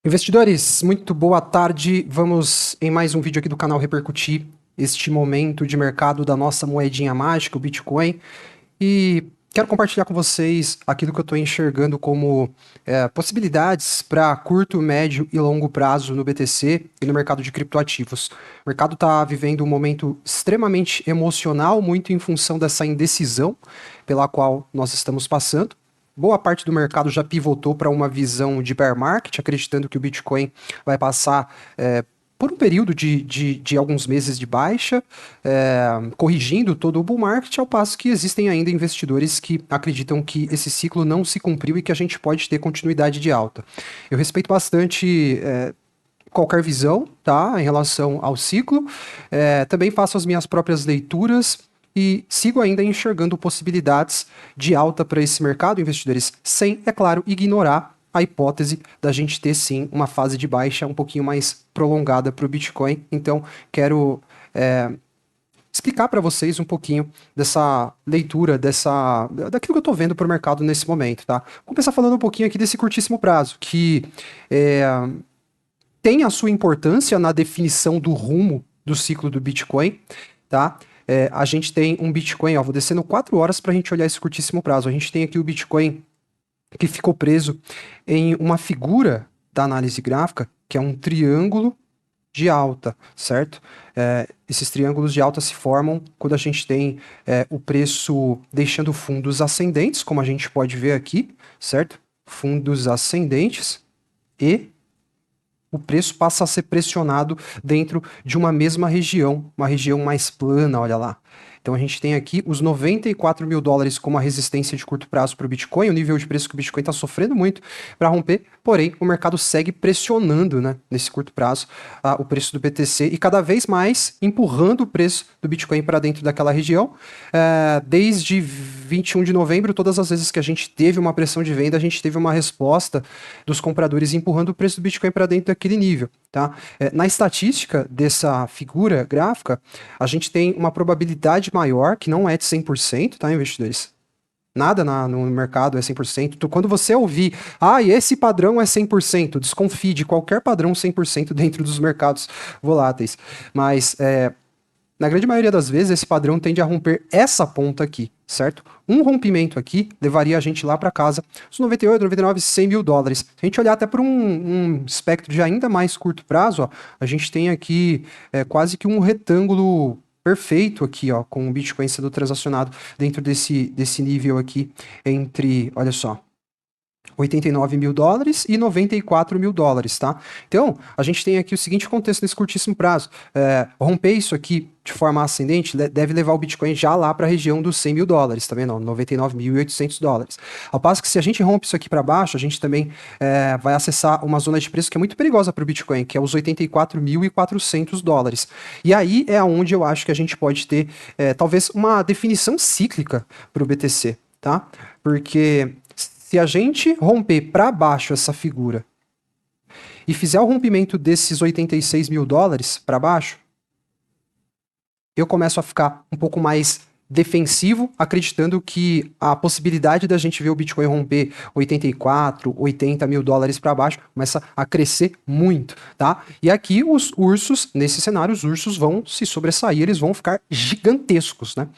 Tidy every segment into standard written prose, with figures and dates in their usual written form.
Investidores, muito boa tarde. Vamos em mais um vídeo aqui do canal repercutir este momento de mercado da nossa moedinha mágica, o Bitcoin. E quero compartilhar com vocês aquilo que eu estou enxergando como possibilidades para curto, médio e longo prazo no BTC e no mercado de criptoativos. O mercado está vivendo um momento extremamente emocional, muito em função dessa indecisão pela qual nós estamos passando. Boa parte do mercado já pivotou para uma visão de bear market, acreditando que o Bitcoin vai passar por um período de alguns meses de baixa, corrigindo todo o bull market, ao passo que existem ainda investidores que acreditam que esse ciclo não se cumpriu e que a gente pode ter continuidade de alta. Eu respeito bastante qualquer visão, tá, em relação ao ciclo, também faço as minhas próprias leituras, e sigo ainda enxergando possibilidades de alta para esse mercado, investidores, sem, é claro, ignorar a hipótese da gente ter sim uma fase de baixa um pouquinho mais prolongada para o Bitcoin. Então, quero explicar para vocês um pouquinho dessa leitura, daquilo que eu estou vendo para o mercado nesse momento, tá? Vou começar falando um pouquinho aqui desse curtíssimo prazo, que tem a sua importância na definição do rumo do ciclo do Bitcoin, tá? A gente tem um Bitcoin, ó, vou descendo 4 horas para a gente olhar esse curtíssimo prazo. A gente tem aqui o Bitcoin que ficou preso em uma figura da análise gráfica, que é um triângulo de alta, certo? Esses triângulos de alta se formam quando a gente tem o preço deixando fundos ascendentes, como a gente pode ver aqui, certo? Fundos ascendentes e o preço passa a ser pressionado dentro de uma mesma região, uma região mais plana, olha lá. Então a gente tem aqui os 94 mil dólares como a resistência de curto prazo para o Bitcoin, o nível de preço que o Bitcoin está sofrendo muito para romper, porém o mercado segue pressionando, né, nesse curto prazo o preço do BTC e cada vez mais empurrando o preço do Bitcoin para dentro daquela região. Desde 21 de novembro, todas as vezes que a gente teve uma pressão de venda, a gente teve uma resposta dos compradores empurrando o preço do Bitcoin para dentro daquele nível. Tá? Na estatística dessa figura gráfica, a gente tem uma probabilidade maior, que não é de 100%, tá, investidores? Nada no mercado é 100%. Quando você ouvir, e esse padrão é 100%, desconfie de qualquer padrão 100% dentro dos mercados voláteis. Mas, na grande maioria das vezes, esse padrão tende a romper essa ponta aqui, certo? Um rompimento aqui levaria a gente lá para casa, os 98, 99, 100 mil dólares. Se a gente olhar até por um espectro de ainda mais curto prazo, ó, a gente tem aqui quase que um retângulo perfeito aqui, ó, com o Bitcoin sendo transacionado dentro desse nível aqui entre, olha só, 89 mil dólares e 94 mil dólares, tá? Então, a gente tem aqui o seguinte contexto nesse curtíssimo prazo. Romper isso aqui de forma ascendente deve levar o Bitcoin já lá para a região dos 100 mil dólares, tá vendo? 99.800 dólares. Ao passo que se a gente rompe isso aqui para baixo, a gente também vai acessar uma zona de preço que é muito perigosa para o Bitcoin, que é os 84.400 dólares. E aí é onde eu acho que a gente pode ter talvez uma definição cíclica para o BTC, tá? Porque se a gente romper para baixo essa figura e fizer o rompimento desses 86 mil dólares para baixo, eu começo a ficar um pouco mais defensivo, acreditando que a possibilidade da gente ver o Bitcoin romper 84, 80 mil dólares para baixo começa a crescer muito, tá? E aqui os ursos, nesse cenário, os ursos vão se sobressair, eles vão ficar gigantescos, né?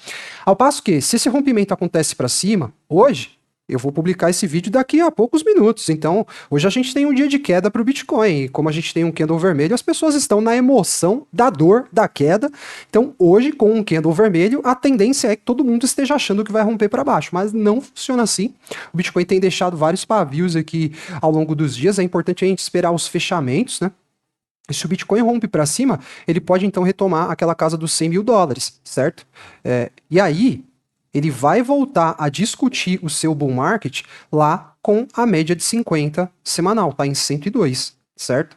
Ao passo que, se esse rompimento acontece para cima, hoje, eu vou publicar esse vídeo daqui a poucos minutos. Então, hoje a gente tem um dia de queda para o Bitcoin. E como a gente tem um candle vermelho, as pessoas estão na emoção da dor da queda. Então, hoje, com um candle vermelho, a tendência é que todo mundo esteja achando que vai romper para baixo. Mas não funciona assim. O Bitcoin tem deixado vários pavios aqui ao longo dos dias. É importante a gente esperar os fechamentos, né? E se o Bitcoin rompe para cima, ele pode então retomar aquela casa dos 100 mil dólares, certo? E aí ele vai voltar a discutir o seu bull market lá com a média de 50 semanal, tá em 102, certo?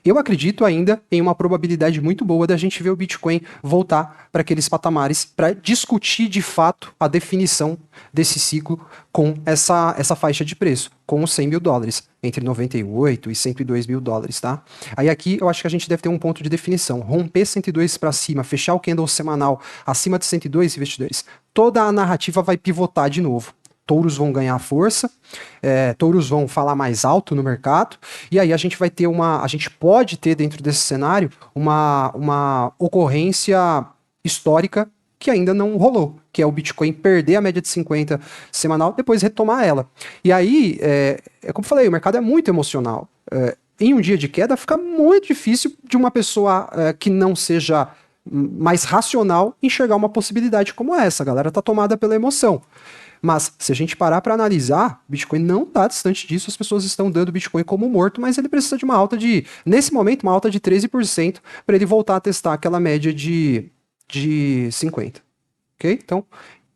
Eu acredito ainda em uma probabilidade muito boa da gente ver o Bitcoin voltar para aqueles patamares para discutir de fato a definição desse ciclo com essa faixa de preço, com os 100 mil dólares, entre 98 e 102 mil dólares, tá? Aí aqui eu acho que a gente deve ter um ponto de definição, romper 102 para cima, fechar o candle semanal acima de 102, investidores, toda a narrativa vai pivotar de novo. touros vão ganhar força, touros vão falar mais alto no mercado, e aí a gente vai ter a gente pode ter dentro desse cenário uma ocorrência histórica que ainda não rolou, que é o Bitcoin perder a média de 50 semanal, depois retomar ela. E aí, como eu falei, o mercado é muito emocional. Em um dia de queda, fica muito difícil de uma pessoa que não seja mais racional enxergar uma possibilidade como essa. A galera tá tomada pela emoção. Mas se a gente parar para analisar, Bitcoin não está distante disso, as pessoas estão dando Bitcoin como morto, mas ele precisa de uma alta nesse momento, uma alta de 13% para ele voltar a testar aquela média de 50. Ok? Então,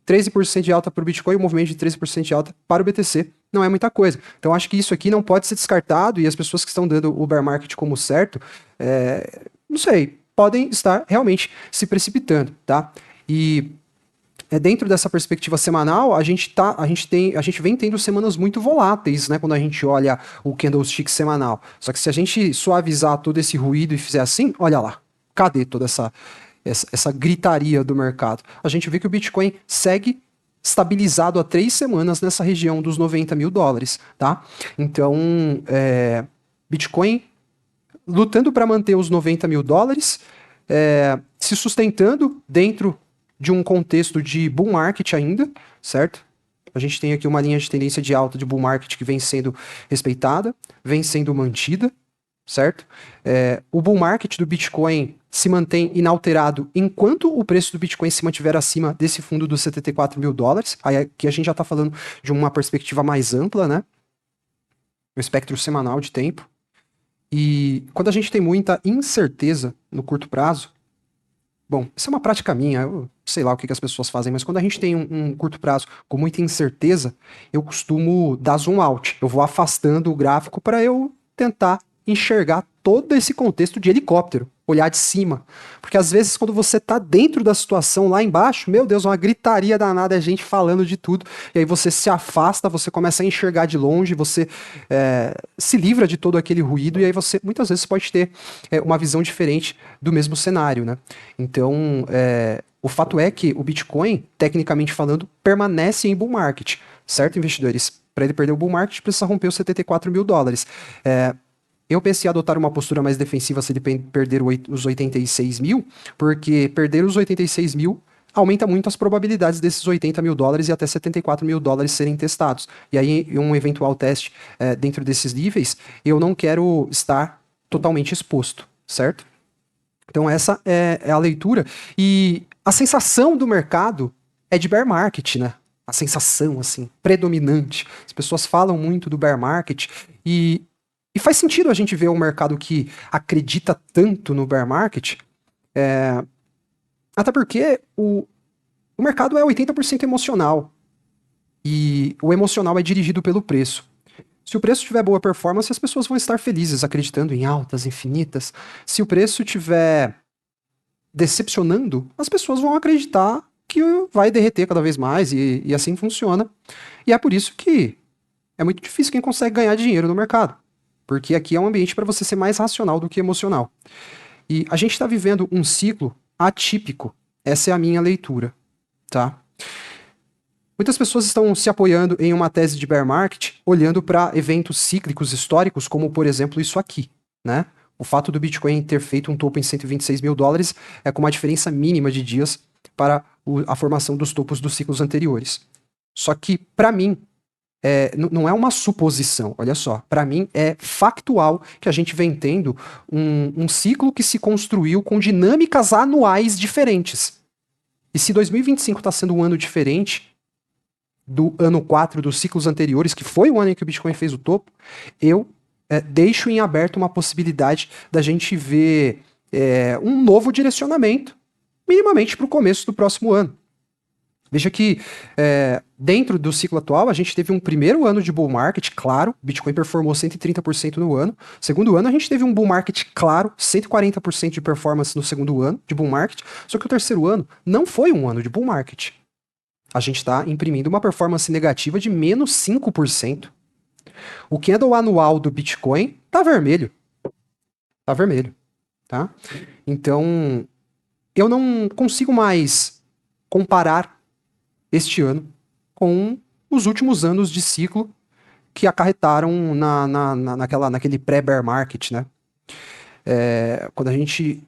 13% de alta para o Bitcoin, um movimento de 13% de alta para o BTC. Não é muita coisa. Então, acho que isso aqui não pode ser descartado e as pessoas que estão dando o bear market como certo, não sei, podem estar realmente se precipitando, tá? E dentro dessa perspectiva semanal, a gente vem tendo semanas muito voláteis, né? Quando a gente olha o candlestick semanal. Só que se a gente suavizar todo esse ruído e fizer assim, olha lá, cadê toda essa gritaria do mercado? A gente vê que o Bitcoin segue estabilizado há 3 semanas nessa região dos 90 mil dólares, tá? Então, Bitcoin lutando para manter os 90 mil dólares, se sustentando dentro de um contexto de bull market ainda, certo? A gente tem aqui uma linha de tendência de alta de bull market que vem sendo respeitada, vem sendo mantida, certo? O bull market do Bitcoin se mantém inalterado enquanto o preço do Bitcoin se mantiver acima desse fundo dos 74 mil dólares. Aí aqui a gente já está falando de uma perspectiva mais ampla, né? Um espectro semanal de tempo. E quando a gente tem muita incerteza no curto prazo, bom, isso é uma prática minha, eu sei lá o que as pessoas fazem, mas quando a gente tem um curto prazo com muita incerteza, eu costumo dar zoom out. Eu vou afastando o gráfico para eu tentar enxergar todo esse contexto de helicóptero, olhar de cima. Porque às vezes quando você tá dentro da situação lá embaixo, meu Deus, uma gritaria danada, é gente falando de tudo, e aí você se afasta, você começa a enxergar de longe, você se livra de todo aquele ruído, e aí você muitas vezes pode ter uma visão diferente do mesmo cenário, né? Então, o fato é que o Bitcoin, tecnicamente falando, permanece em bull market, certo, investidores? Para ele perder o bull market, precisa romper os 74 mil dólares. Eu pensei em adotar uma postura mais defensiva se ele perder os 86 mil, porque perder os 86 mil aumenta muito as probabilidades desses 80 mil dólares e até 74 mil dólares serem testados. E aí, em um eventual teste dentro desses níveis, eu não quero estar totalmente exposto, certo? Então essa é a leitura. E a sensação do mercado é de bear market, né? A sensação, assim, predominante. As pessoas falam muito do bear market e faz sentido a gente ver um mercado que acredita tanto no bear market, até porque o mercado é 80% emocional. E o emocional é dirigido pelo preço. Se o preço tiver boa performance, as pessoas vão estar felizes, acreditando em altas infinitas. Se o preço tiver decepcionando, as pessoas vão acreditar que vai derreter cada vez mais e assim funciona. E é por isso que é muito difícil quem consegue ganhar dinheiro no mercado. Porque aqui é um ambiente para você ser mais racional do que emocional. E a gente está vivendo um ciclo atípico. Essa é a minha leitura, tá? Muitas pessoas estão se apoiando em uma tese de bear market, olhando para eventos cíclicos históricos, como por exemplo isso aqui, né? O fato do Bitcoin ter feito um topo em 126 mil dólares é com uma diferença mínima de dias para a formação dos topos dos ciclos anteriores. Só que, para mim, não é uma suposição, olha só. Para mim, é factual que a gente vem tendo um ciclo que se construiu com dinâmicas anuais diferentes. E se 2025 está sendo um ano diferente do ano 4 dos ciclos anteriores, que foi o ano em que o Bitcoin fez o topo, eu deixo em aberto uma possibilidade da gente ver um novo direcionamento, minimamente para o começo do próximo ano. Veja que dentro do ciclo atual, a gente teve um primeiro ano de bull market, claro, Bitcoin performou 130% no ano. Segundo ano, a gente teve um bull market, claro, 140% de performance no segundo ano de bull market, só que o terceiro ano não foi um ano de bull market. A gente está imprimindo uma performance negativa de menos 5%. O candle anual do Bitcoin tá vermelho. Tá vermelho, tá? Então, eu não consigo mais comparar este ano com os últimos anos de ciclo que acarretaram naquele pré-bear market, né? Quando a gente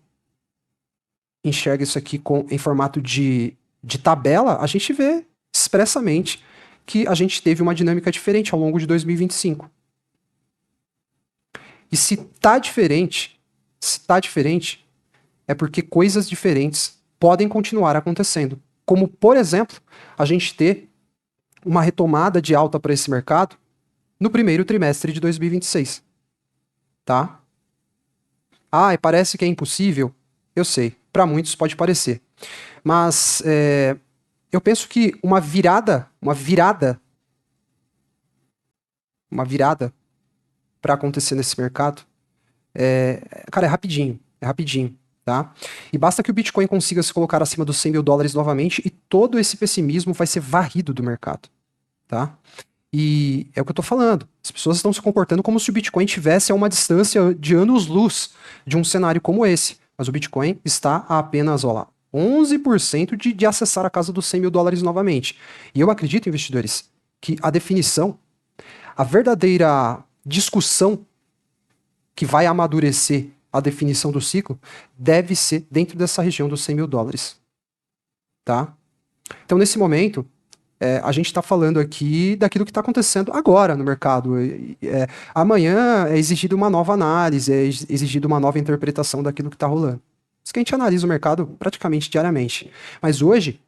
enxerga isso aqui em formato de tabela, a gente vê expressamente que a gente teve uma dinâmica diferente ao longo de 2025. E se tá diferente, é porque coisas diferentes podem continuar acontecendo. Como, por exemplo, a gente ter uma retomada de alta para esse mercado no primeiro trimestre de 2026. Tá? Ah, e parece que é impossível? Eu sei, para muitos pode parecer. Mas eu penso que uma virada para acontecer nesse mercado, cara, é rapidinho, tá? E basta que o Bitcoin consiga se colocar acima dos 100 mil dólares novamente e todo esse pessimismo vai ser varrido do mercado, tá? E é o que eu tô falando. As pessoas estão se comportando como se o Bitcoin tivesse a uma distância de anos-luz de um cenário como esse. Mas o Bitcoin está a apenas, ó lá, 11% de acessar a casa dos 100 mil dólares novamente. E eu acredito, investidores, que a definição, a verdadeira discussão que vai amadurecer a definição do ciclo deve ser dentro dessa região dos 100 mil dólares. Tá? Então, nesse momento, a gente está falando aqui daquilo que está acontecendo agora no mercado. Amanhã é exigida uma nova análise, é exigida uma nova interpretação daquilo que está rolando. Isso que a gente analisa o mercado praticamente diariamente. Mas hoje,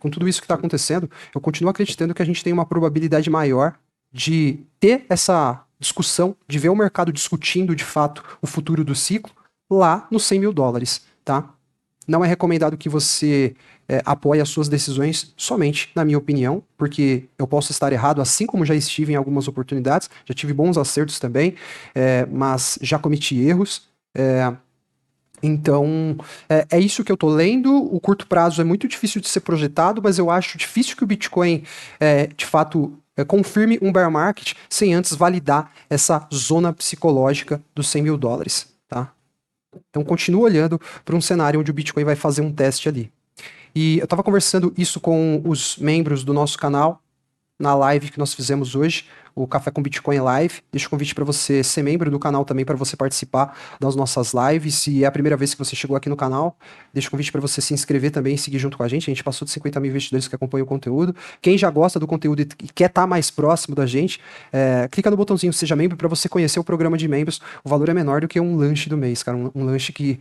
com tudo isso que está acontecendo, eu continuo acreditando que a gente tem uma probabilidade maior de ter essa discussão, de ver o mercado discutindo de fato o futuro do ciclo lá nos 100 mil dólares, tá? Não é recomendado que você apoie as suas decisões somente na minha opinião, porque eu posso estar errado, assim como já estive em algumas oportunidades, já tive bons acertos também, mas já cometi erros. Então, é isso que eu tô lendo. O curto prazo é muito difícil de ser projetado, mas eu acho difícil que o Bitcoin, de fato, confirme um bear market sem antes validar essa zona psicológica dos 100 mil dólares, tá? Então, continuo olhando para um cenário onde o Bitcoin vai fazer um teste ali. E eu estava conversando isso com os membros do nosso canal na live que nós fizemos hoje, o Café com Bitcoin Live. Deixo o convite para você ser membro do canal também, para você participar das nossas lives. Se é a primeira vez que você chegou aqui no canal, deixo o convite para você se inscrever também e seguir junto com a gente. A gente passou de 50 mil investidores que acompanham o conteúdo. Quem já gosta do conteúdo e quer estar mais próximo da gente, clica no botãozinho Seja Membro para você conhecer o programa de membros. O valor é menor do que um lanche do mês, cara. Um lanche que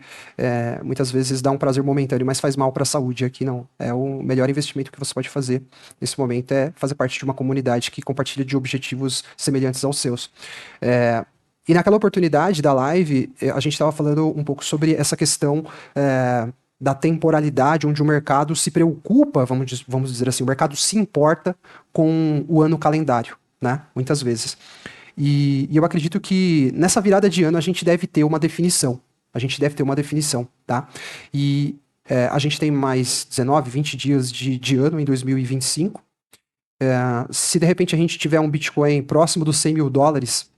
muitas vezes dá um prazer momentâneo, mas faz mal para a saúde. Aqui não. É o melhor investimento que você pode fazer nesse momento, é fazer parte de uma comunidade que compartilha de objetivos semelhantes aos seus. E naquela oportunidade da live, a gente estava falando um pouco sobre essa questão da temporalidade, onde o mercado se preocupa, vamos dizer assim, o mercado se importa com o ano calendário, né? Muitas vezes. E eu acredito que nessa virada de ano a gente deve ter uma definição. A gente deve ter uma definição, tá? E a gente tem mais 19, 20 dias de ano em 2025. Se de repente a gente tiver um Bitcoin próximo dos 100 mil dólares,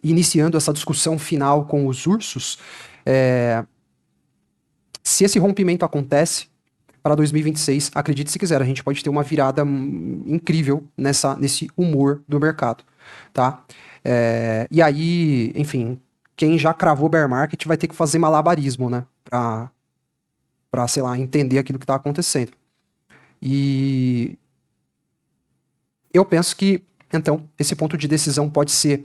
iniciando essa discussão final com os ursos, se esse rompimento acontece para 2026, acredite se quiser, a gente pode ter uma virada incrível nesse humor do mercado, tá? E aí, enfim, quem já cravou bear market vai ter que fazer malabarismo, né? Pra, sei lá, entender aquilo que está acontecendo. E eu penso que, então, esse ponto de decisão pode ser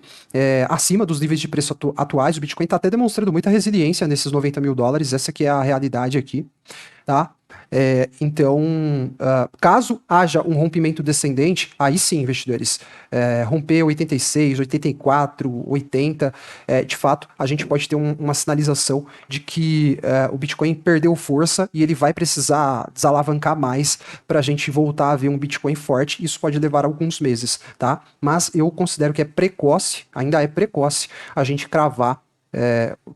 acima dos níveis de preço atuais. O Bitcoin está até demonstrando muita resiliência nesses 90 mil dólares, essa que é a realidade aqui, tá? Então, caso haja um rompimento descendente, aí sim, investidores, romper 86, 84, 80, de fato, a gente pode ter uma sinalização de que o Bitcoin perdeu força e ele vai precisar desalavancar mais para a gente voltar a ver um Bitcoin forte. Isso pode levar alguns meses, tá? Mas eu considero que é precoce, ainda é precoce, a gente cravar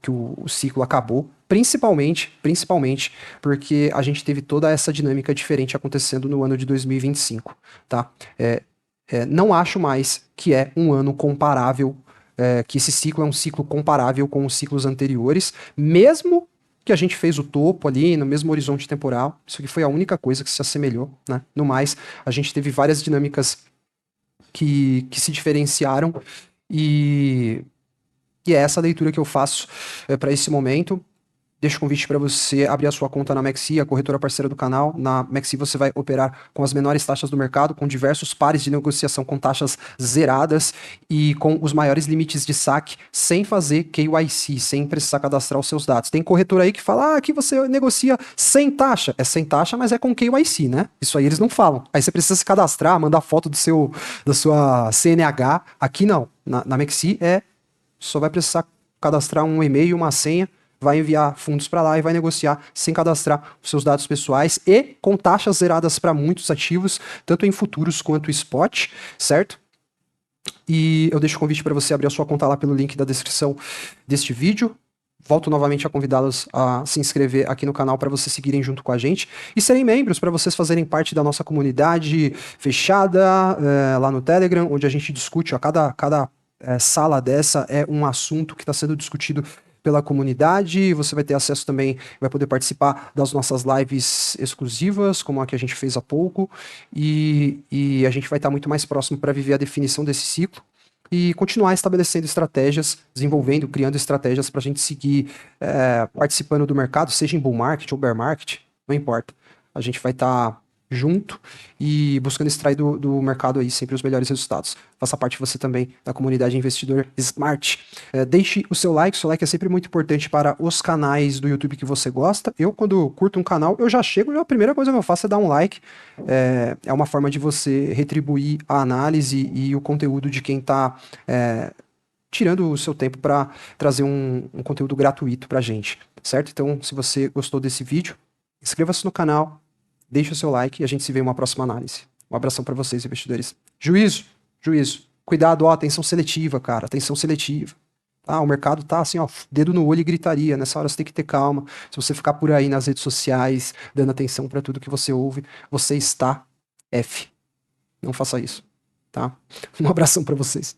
que o ciclo acabou, principalmente porque a gente teve toda essa dinâmica diferente acontecendo no ano de 2025, tá? Não acho mais que é um ano comparável, que esse ciclo é um ciclo comparável com os ciclos anteriores, mesmo que a gente fez o topo ali, no mesmo horizonte temporal. Isso aqui foi a única coisa que se assemelhou, né? No mais, a gente teve várias dinâmicas que se diferenciaram e, e é essa a leitura que eu faço para esse momento. Deixo o convite para você abrir a sua conta na Maxi, a corretora parceira do canal. Na Maxi você vai operar com as menores taxas do mercado, com diversos pares de negociação com taxas zeradas e com os maiores limites de saque, sem fazer KYC, sem precisar cadastrar os seus dados. Tem corretora aí que fala, aqui você negocia sem taxa. É sem taxa, mas é com KYC, né? Isso aí eles não falam. Aí você precisa se cadastrar, mandar foto da sua CNH. Aqui não. Na Maxi só vai precisar cadastrar um e-mail, uma senha, vai enviar fundos para lá e vai negociar sem cadastrar os seus dados pessoais e com taxas zeradas para muitos ativos, tanto em futuros quanto spot, certo? E eu deixo o convite para você abrir a sua conta lá pelo link da descrição deste vídeo. Volto novamente a convidá-los a se inscrever aqui no canal para vocês seguirem junto com a gente e serem membros para vocês fazerem parte da nossa comunidade fechada lá no Telegram, onde a gente discute, ó, cada sala dessa é um assunto que está sendo discutido pela comunidade. Você vai ter acesso também, vai poder participar das nossas lives exclusivas, como a que a gente fez há pouco, e a gente vai estar muito mais próximo para viver a definição desse ciclo e continuar estabelecendo estratégias, desenvolvendo, criando estratégias para a gente seguir participando do mercado, seja em bull market ou bear market, não importa. A gente vai estar junto e buscando extrair do mercado aí sempre os melhores resultados. Faça parte você também da comunidade Investidor Smart. Deixe o seu like é sempre muito importante para os canais do YouTube que você gosta. Eu, quando curto um canal, eu já chego, a primeira coisa que eu faço é dar um like. É uma forma de você retribuir a análise e o conteúdo de quem está tirando o seu tempo para trazer um conteúdo gratuito para a gente, certo? Então, se você gostou desse vídeo, inscreva-se no canal, deixe o seu like e a gente se vê em uma próxima análise. Um abração para vocês, investidores. Juízo. Cuidado, ó, atenção seletiva, cara, atenção seletiva. O mercado tá assim, ó, dedo no olho e gritaria. Nessa hora você tem que ter calma. Se você ficar por aí nas redes sociais, dando atenção para tudo que você ouve, você está F. Não faça isso, tá? Um abração para vocês.